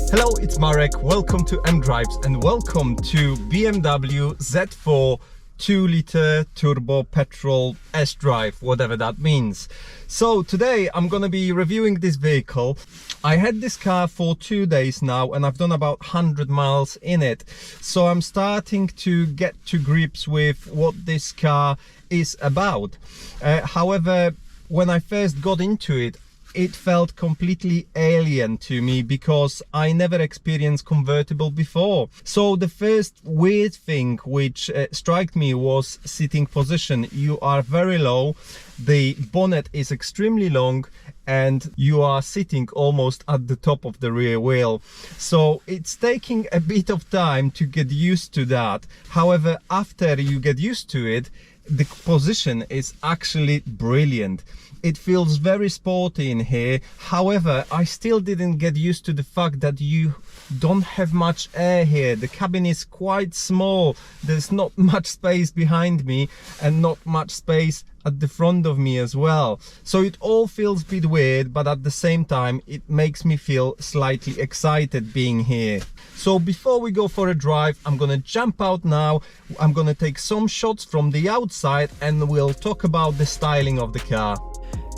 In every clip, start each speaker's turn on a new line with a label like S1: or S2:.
S1: Hello, it's Marek. Welcome to MDrives and welcome to BMW Z4 2-liter turbo petrol SDrive, whatever that means. So today I'm gonna be reviewing this vehicle. I had this car for 2 days now and I've done about 100 miles in it. So I'm starting to get to grips with what this car is about. However, when I first got into it, it felt completely alien to me because I never experienced convertible before. So the first weird thing which struck me was sitting position. You are very low, the bonnet is extremely long, and you are sitting almost at the top of the rear wheel. So it's taking a bit of time to get used to that. However, after you get used to it, the position is actually brilliant. It feels very sporty in here. However, I still didn't get used to the fact that you don't have much air here. The cabin is quite small. There's not much space behind me and not much space at the front of me as well. So it all feels a bit weird, but at the same time it makes me feel slightly excited being here. So before we go for a drive, I'm gonna jump out now. I'm gonna take some shots from the outside and we'll talk about the styling of the car.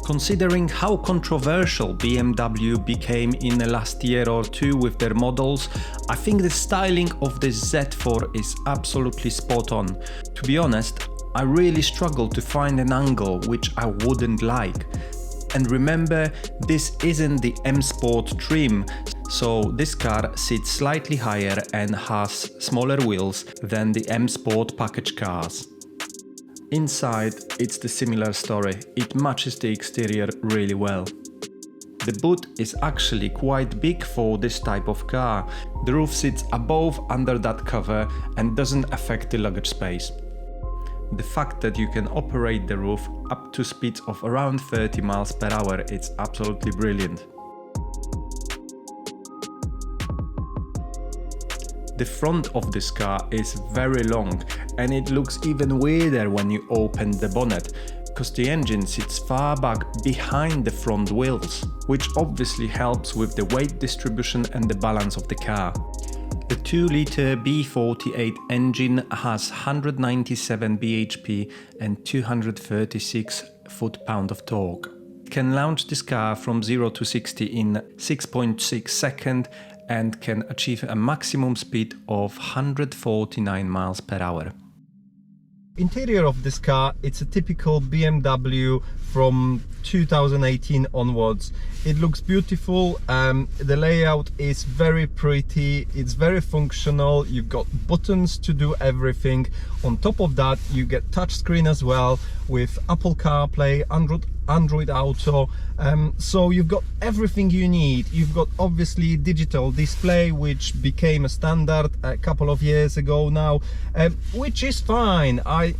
S2: Considering how controversial BMW became in the last year or two with their models, I think the styling of the Z4 is absolutely spot on. To be honest, I really struggle to find an angle which I wouldn't like. And remember, this isn't the M Sport trim, so this car sits slightly higher and has smaller wheels than the M Sport package cars. Inside, it's the similar story. It matches the exterior really well. The boot is actually quite big for this type of car. The roof sits above under that cover and doesn't affect the luggage space. The fact that you can operate the roof up to speeds of around 30 miles per hour is absolutely brilliant. The front of this car is very long and it looks even weirder when you open the bonnet, because the engine sits far back behind the front wheels, which obviously helps with the weight distribution and the balance of the car. The 2-liter B48 engine has 197 bhp and 236 foot-pound of torque. It can launch this car from 0 to 60 in 6.6 seconds and can achieve a maximum speed of 149 miles per hour.
S1: Interior of this car, it's a typical BMW from 2018 onwards. It looks beautiful. The layout is very pretty, it's very functional. You've got buttons to do everything. On top of that, you get touchscreen as well with Apple CarPlay, Android Auto. So you've got everything you need. You've got obviously digital display, which became a standard a couple of years ago now, which is fine. I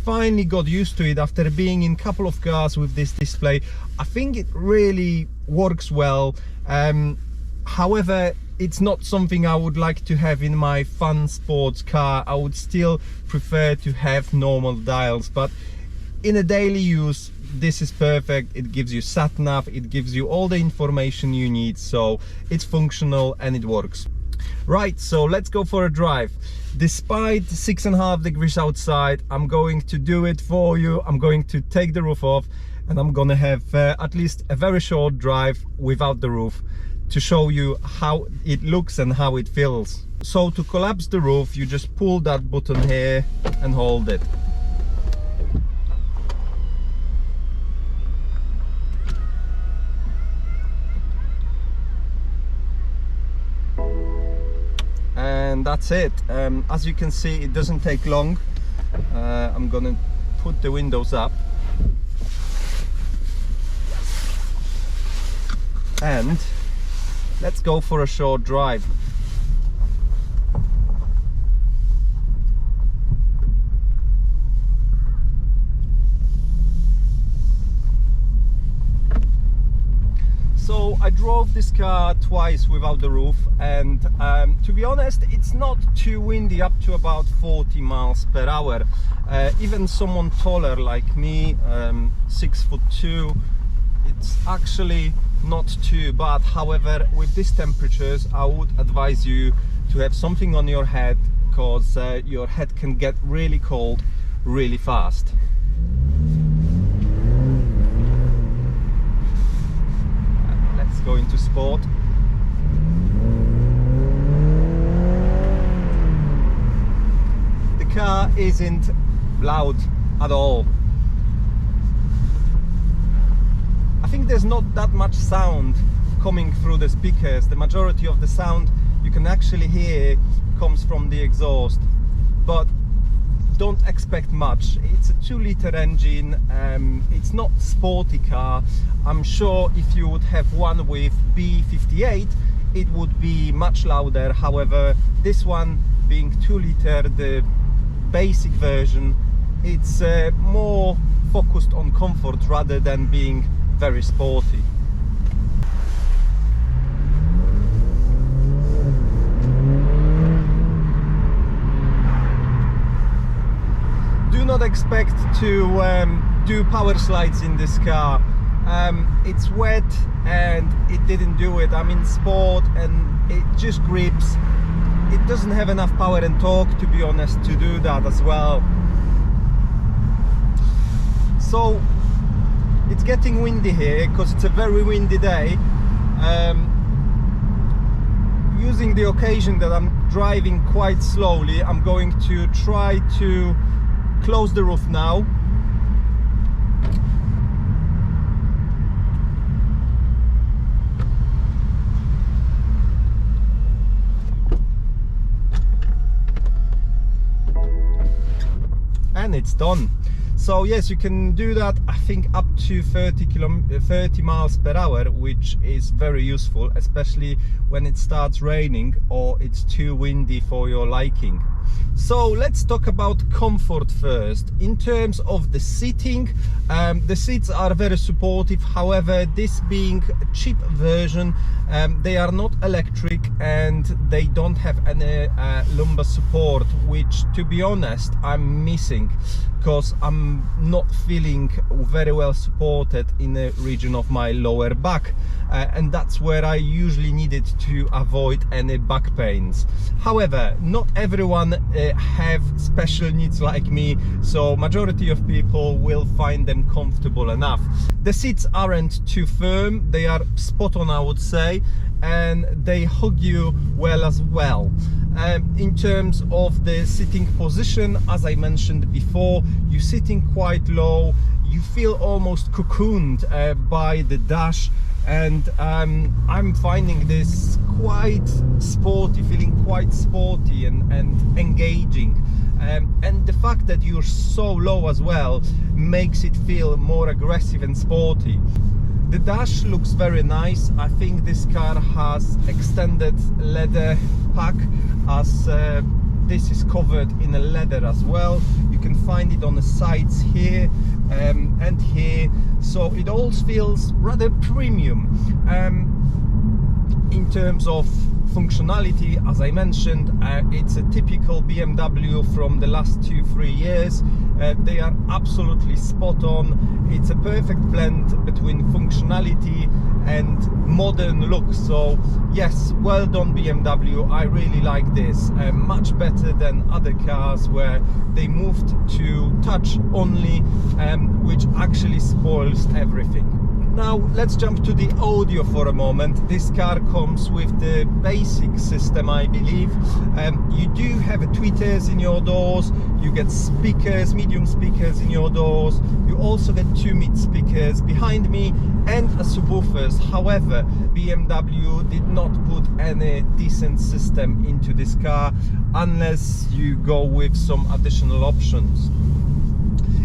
S1: finally got used to it after being in a couple of cars with this display. I think it really works well. However, it's not something I would like to have in my fun sports car. I would still prefer to have normal dials, but in a daily use, this is perfect. It gives you sat nav, it gives you all the information you need, so it's functional and it works. Right, so let's go for a drive. Despite 6.5 degrees outside, I'm going to do it for you. I'm going to take the roof off and I'm gonna have at least a very short drive without the roof to show you how it looks and how it feels. So to collapse the roof, you just pull that button here and hold it. And that's it. As you can see, it doesn't take long. I'm gonna put the windows up and let's go for a short drive. So I drove this car twice without the roof, and to be honest, it's not too windy, up to about 40 miles per hour. Even someone taller like me, 6'2", it's actually not too bad. However, with these temperatures, I would advise you to have something on your head, because your head can get really cold really fast. Let's go into sport. The car isn't loud at all. I think there's not that much sound coming through the speakers. The majority of the sound you can actually hear comes from the exhaust, but don't expect much. It's a 2-liter engine. It's not sporty car. I'm sure if you would have one with B58, it would be much louder. However, this one being 2-liter, the basic version, it's more focused on comfort rather than being very sporty. Do not expect to do power slides in this car. It's wet and it didn't do it. I'm in sport and it just grips. It doesn't have enough power and torque, to be honest, to do that as well. So it's getting windy here because it's a very windy day. Using the occasion that I'm driving quite slowly, I'm going to try to close the roof now. And it's done. So yes, you can do that, I think, up to 30 miles per hour, which is very useful, especially when it starts raining or it's too windy for your liking. So let's talk about comfort first. In terms of the seating, the seats are very supportive. However, this being a cheap version, they are not electric and they don't have any lumbar support, which, to be honest, I'm missing, because I'm not feeling very well supported in the region of my lower back, and that's where I usually need it to avoid any back pains. However, not everyone have special needs like me, so majority of people will find them comfortable enough. The seats aren't too firm, they are spot on, I would say, and they hug you well as well. In terms of the sitting position, as I mentioned before, you're sitting quite low, you feel almost cocooned by the dash, and I'm finding this quite sporty, feeling quite sporty and engaging. And the fact that you're so low as well makes it feel more aggressive and sporty. The dash looks very nice. I think this car has extended leather pack, as this is covered in a leather as well. You can find it on the sides here and here, so it all feels rather premium. In terms of functionality, as I mentioned, it's a typical BMW from the last 2-3 years. They are absolutely spot on. It's a perfect blend between functionality and modern look. So yes, well done BMW. I really like this, much better than other cars where they moved to touch only, which actually spoils everything. Now let's jump to the audio for a moment. This car comes with the basic system, I believe. You do have tweeters in your doors, you get speakers, medium speakers in your doors, you also get 2 mid speakers behind me and a subwoofers. However, BMW did not put any decent system into this car unless you go with some additional options.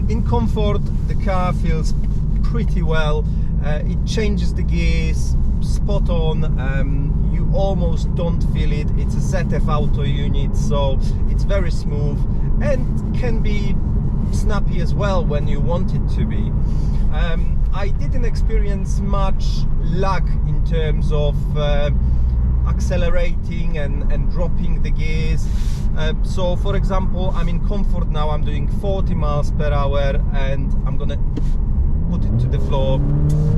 S1: In comfort, the car feels pretty well. It changes the gears spot on. You almost don't feel it. It's a ZF auto unit, so it's very smooth and can be snappy as well when you want it to be. I didn't experience much lag in terms of accelerating and dropping the gears. So for example, I'm in comfort now, I'm doing 40 miles per hour and I'm gonna put it to the floor.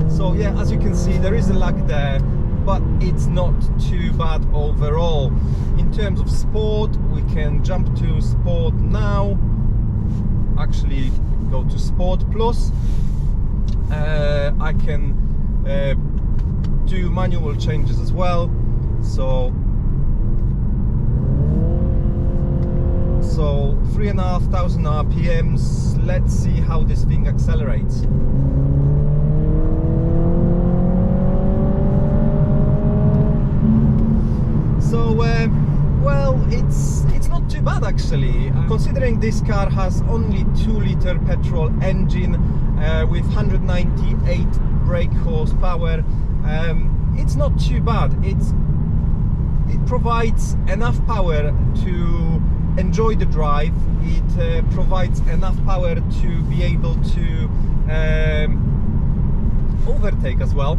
S1: So yeah, as you can see, there is a lag there, but it's not too bad overall. In terms of sport, we can jump to sport now. Actually, go to Sport Plus. I can do manual changes as well. So 3,500 RPMs. Let's see how this thing accelerates. So well, it's not too bad actually, considering this car has only 2-liter petrol engine with 198 brake horsepower. It's not too bad. It provides enough power to enjoy the drive. It provides enough power to be able to overtake as well.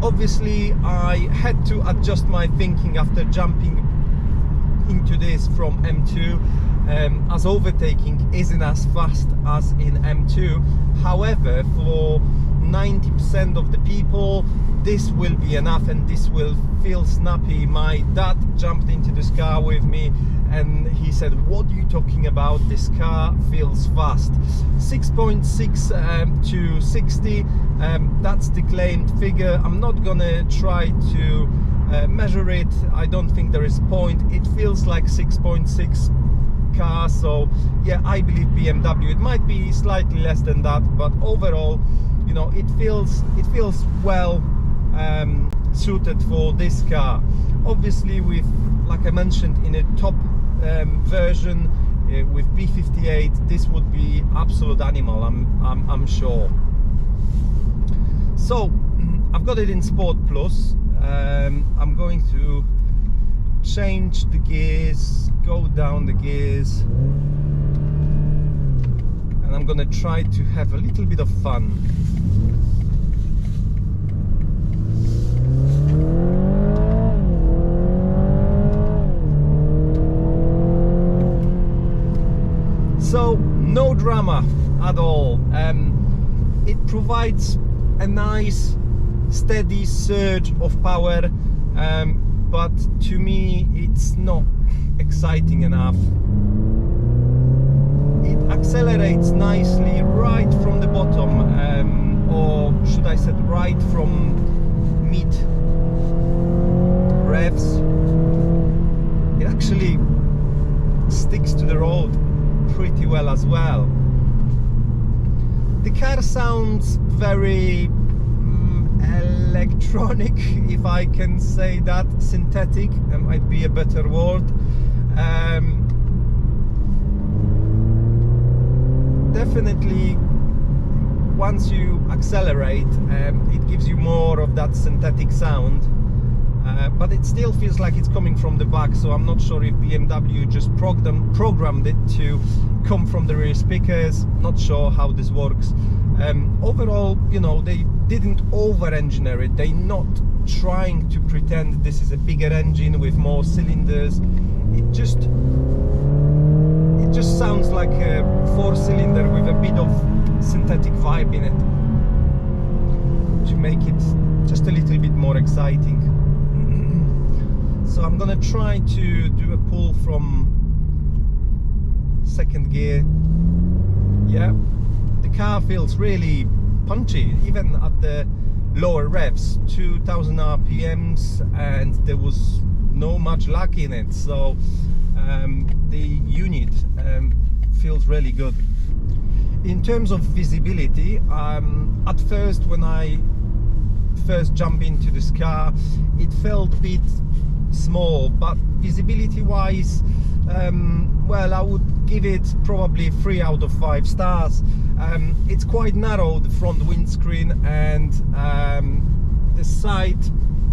S1: Obviously, I had to adjust my thinking after jumping into this from M2, as overtaking isn't as fast as in M2. However, for 90% of the people, this will be enough and this will feel snappy. My dad jumped into this car with me and he said, "What are you talking about? This car feels fast." 6.6 to 60, that's the claimed figure. I'm not gonna try to measure it. I don't think there is point. It feels like 6.6 car, so yeah, I believe BMW. It might be slightly less than that, but overall, you know, it feels well suited for this car. Obviously, with, like I mentioned, in a top version with B58, this would be absolute animal. I'm sure. So I've got it in Sport Plus. I'm going to change the gears, go down the gears, and I'm gonna try to have a little bit of fun. So no drama at all. It provides a nice steady surge of power, but to me it's not exciting enough. It accelerates nicely right from the bottom, or should I say right from mid revs. It actually sticks to the road pretty well as well. The car sounds very electronic, if I can say that. Synthetic might be a better word. Definitely, once you accelerate, it gives you more of that synthetic sound, but it still feels like it's coming from the back. So I'm not sure if BMW just programmed it to come from the rear speakers. Not sure how this works. Overall, you know, they didn't over-engineer it. They're not trying to pretend this is a bigger engine with more cylinders. It just sounds like a 4-cylinder with a bit of synthetic vibe in it to make it just a little bit more exciting. So I'm gonna try to do a pull from second gear. Yeah, the car feels really punchy, even at the lower revs, 2000 RPMs, and there was no much lag in it. So the unit feels really good. In terms of visibility, at first when I first jumped into this car, it felt a bit small, but visibility wise, well, I would give it probably 3 out of 5 stars. It's quite narrow, the front windscreen, and the side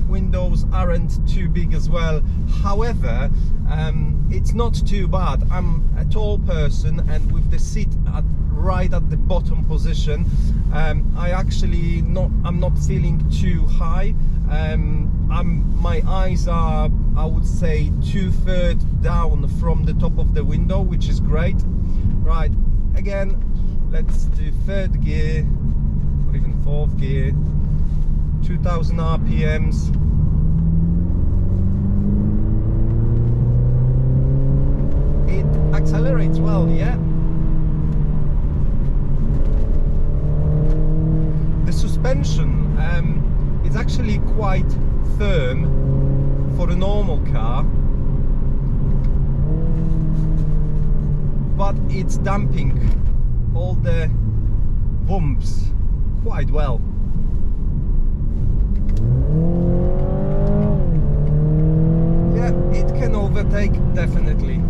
S1: windows aren't too big as well. However, it's not too bad. I'm a tall person, and with the seat right at the bottom position, I'm not feeling too high. My eyes are, I would say, 2/3 down from the top of the window, which is great. Right, again, let's do third gear. or even 4th gear, 2000 RPMs. It accelerates well, yeah. The suspension is actually quite firm for a normal car, but it's damping all the bumps quite well. Yeah, it can overtake, definitely.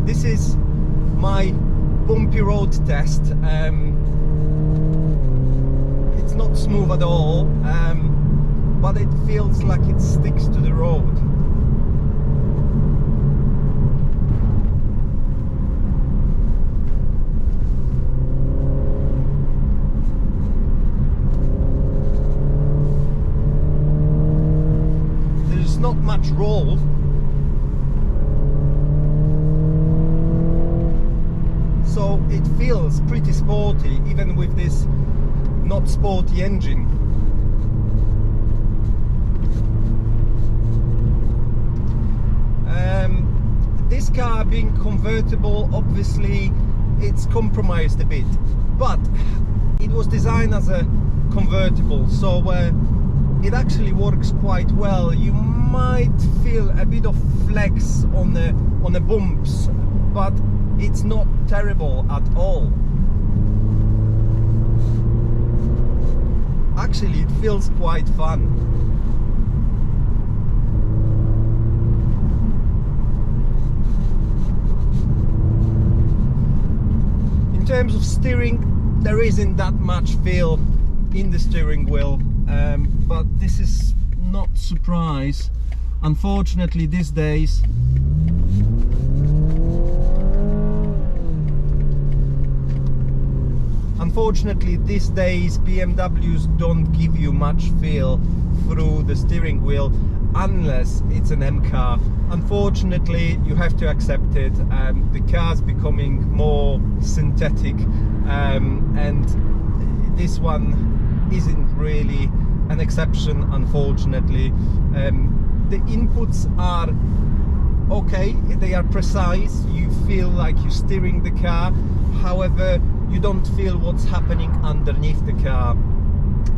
S1: This is my bumpy road test. It's not smooth at all, but it feels like it sticks to the road. There's not much roll. So it feels pretty sporty, even with this not sporty engine. This car being convertible, obviously it's compromised a bit, but it was designed as a convertible, so it actually works quite well. You might feel a bit of flex on the bumps, but it's not terrible at all. Actually, it feels quite fun. In terms of steering, there isn't that much feel in the steering wheel, but this is not a surprise. Unfortunately, these days BMWs don't give you much feel through the steering wheel unless it's an M car. Unfortunately, you have to accept it. The car's becoming more synthetic, and this one isn't really an exception, unfortunately. The inputs are okay, they are precise, you feel like you're steering the car, however you don't feel what's happening underneath the car.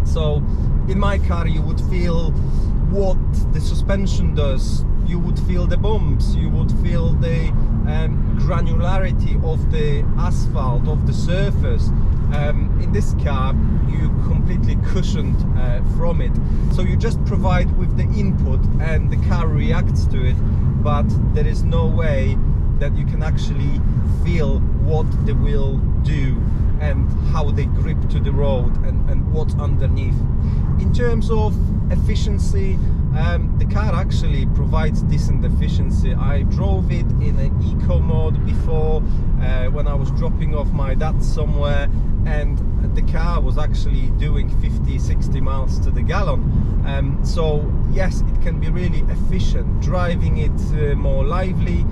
S1: So in my car you would feel what the suspension does, you would feel the bumps, you would feel the granularity of the asphalt, of the surface. In this car you completely cushioned from it, so you just provide with the input and the car reacts to it, but there is no way that you can actually feel what the wheel do and how they grip to the road and what's underneath. In terms of efficiency, the car actually provides decent efficiency. I drove it in an eco mode before when I was dropping off my dad somewhere, and the car was actually doing 50-60 miles to the gallon. So yes, it can be really efficient. Driving it more lively,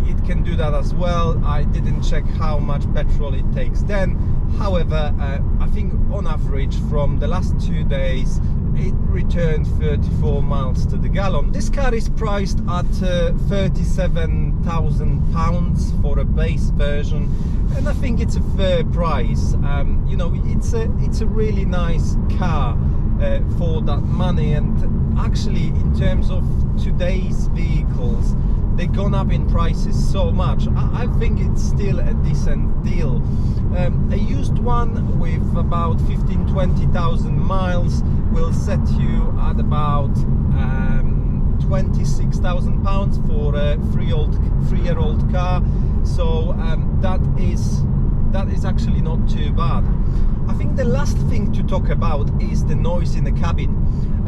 S1: it can do that as well. I didn't check how much petrol it takes then. However, I think on average from the last 2 days it returned 34 miles to the gallon. This car is priced at £37,000 for a base version, and I think it's a fair price. You know, it's a really nice car for that money, and actually in terms of today's vehicles, they've gone up in prices so much. I think it's still a decent deal. A used one with about 15-20,000 miles will set you at about £26,000 for a 3-year-old car. So that is actually not too bad. I think the last thing to talk about is the noise in the cabin.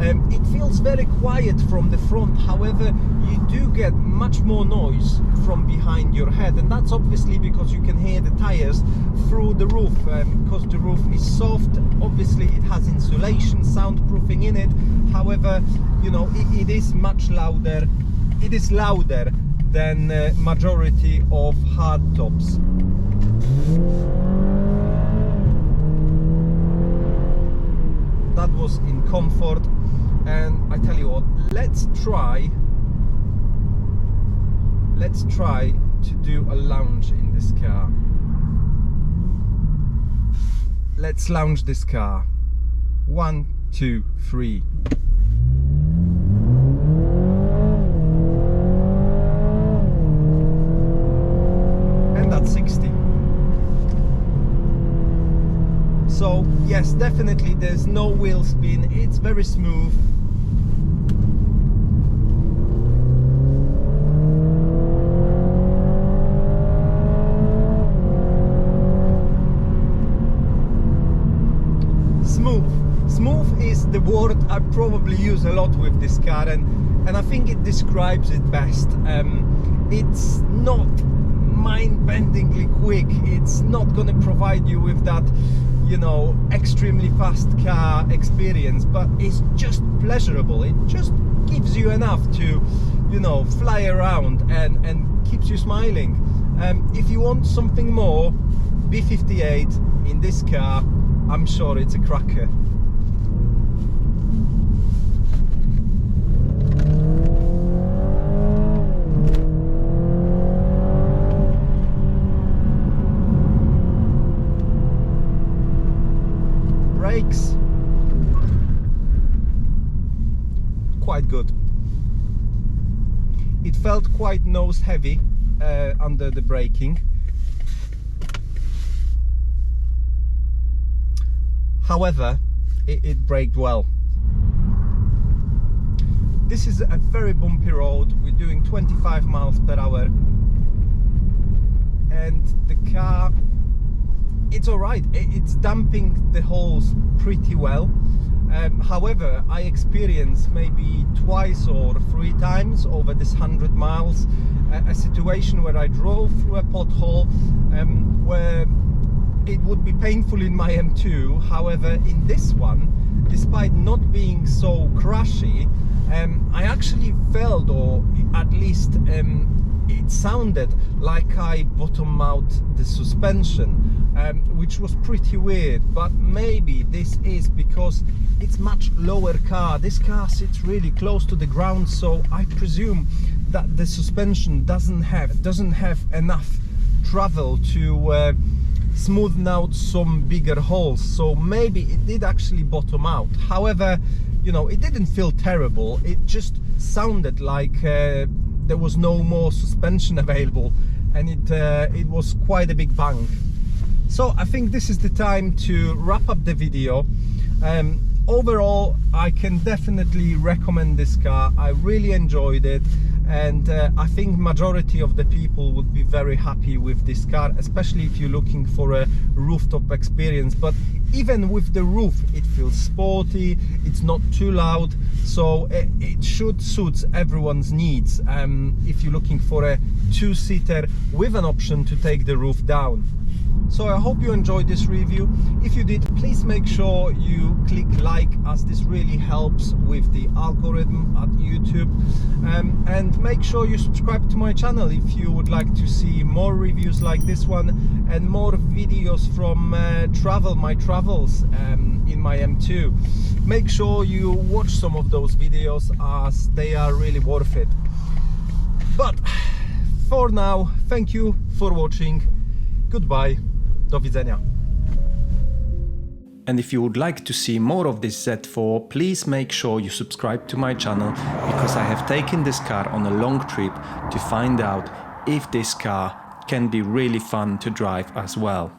S1: It feels very quiet from the front, however you do get much more noise from behind your head, and that's obviously because you can hear the tires through the roof, because the roof is soft. Obviously it has insulation, soundproofing in it, however, you know, it is much louder. It is louder than majority of hardtops. That was in comfort, and I tell you what, let's try to do a lounge in this car. Let's lounge this car. 1, 2, 3. And that's 60. So yes, definitely there's no wheel spin, it's very smooth. Smooth is the word I probably use a lot with this car, and I think it describes it best. It's not mind-bendingly quick, it's not going to provide you with that, you know, extremely fast car experience, but it's just pleasurable. It just gives you enough to, you know, fly around and keeps you smiling. If you want something more, B58 in this car, I'm sure it's a cracker. Brakes, quite good. It felt quite nose heavy under the braking. However, it braked well. This is a very bumpy road. We're doing 25 miles per hour, and the car, it's all right. It's damping the holes pretty well. However, I experienced maybe twice or 3 times over this 100 miles a situation where I drove through a pothole where it would be painful in my M2. However, in this one, despite not being so crashy, I actually felt, or at least it sounded like I bottomed out the suspension, which was pretty weird. But maybe this is because it's much lower car. This car sits really close to the ground, so I presume that the suspension doesn't have enough travel to smoothen out some bigger holes, so maybe it did actually bottom out. However, you know, it didn't feel terrible. It just sounded like there was no more suspension available, and it was quite a big bang. So I think this is the time to wrap up the video. Overall, I can definitely recommend this car. I really enjoyed it, and I think majority of the people would be very happy with this car, especially if you're looking for a rooftop experience. But even with the roof, it feels sporty, it's not too loud, so it should suit everyone's needs if you're looking for a 2-seater with an option to take the roof down. So I hope you enjoyed this review. If you did, please make sure you click like, as this really helps with the algorithm at YouTube, and make sure you subscribe to my channel if you would like to see more reviews like this one and more videos from my travels in my M2. Make sure you watch some of those videos, as they are really worth it. But for now, thank you for watching. Goodbye. Do widzenia.
S2: And if you would like to see more of this Z4, please make sure you subscribe to my channel, because I have taken this car on a long trip to find out if this car can be really fun to drive as well.